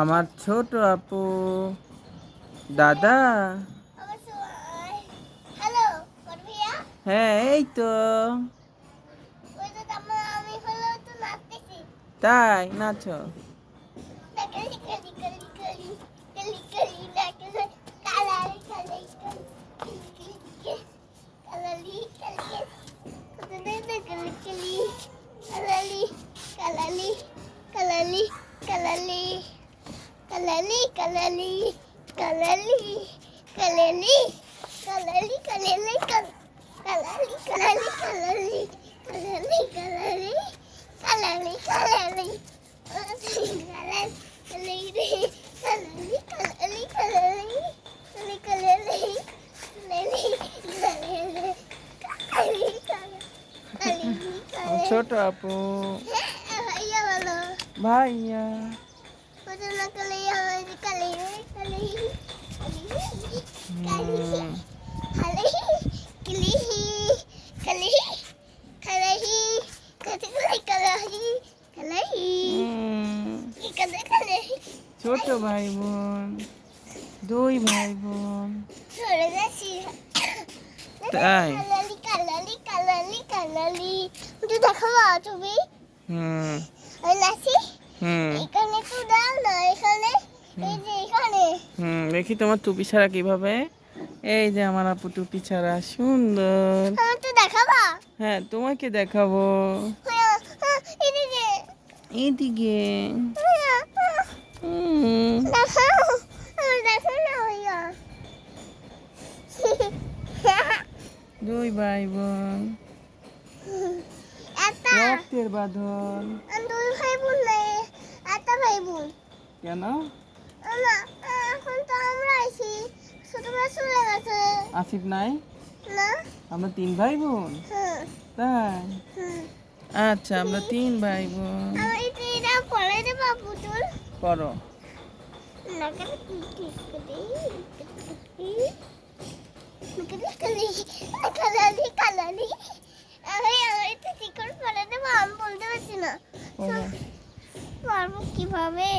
আমার ছোট আপু দাদা। হ্যাঁ এই তো, তাই নাচো। ছোট আপু ভাইয়া ছোট ভাই বোন, দুই ভাই বোন। তাই দেখাবো তুমি? এখানে তো দাও না, এখানে এই যে এখানে। দেখি তোমার টুপি ছাড়া কিভাবে। এই যে আমার আপু টুপি ছাড়া সুন্দর। আমার তো দেখাবা? হ্যাঁ তোমাকে দেখাবো। এদিকে এইদিকে দেখাও, দেখো না ভাইয়া। দুই ভাই বোন, রক্তের বাঁধন। দুই ভাই বোন নেই, একটা ভাই বোন। কেন? এখন তো আমরা আছি, ছোট ভাই চলে গেছে। আসিফ নাই? না। আমরা তিন ভাই বোন। তাই আচ্ছা, আমরা তিন ভাই বোন। এটা পরে দেবা পুতুল? করো। কিভাবে?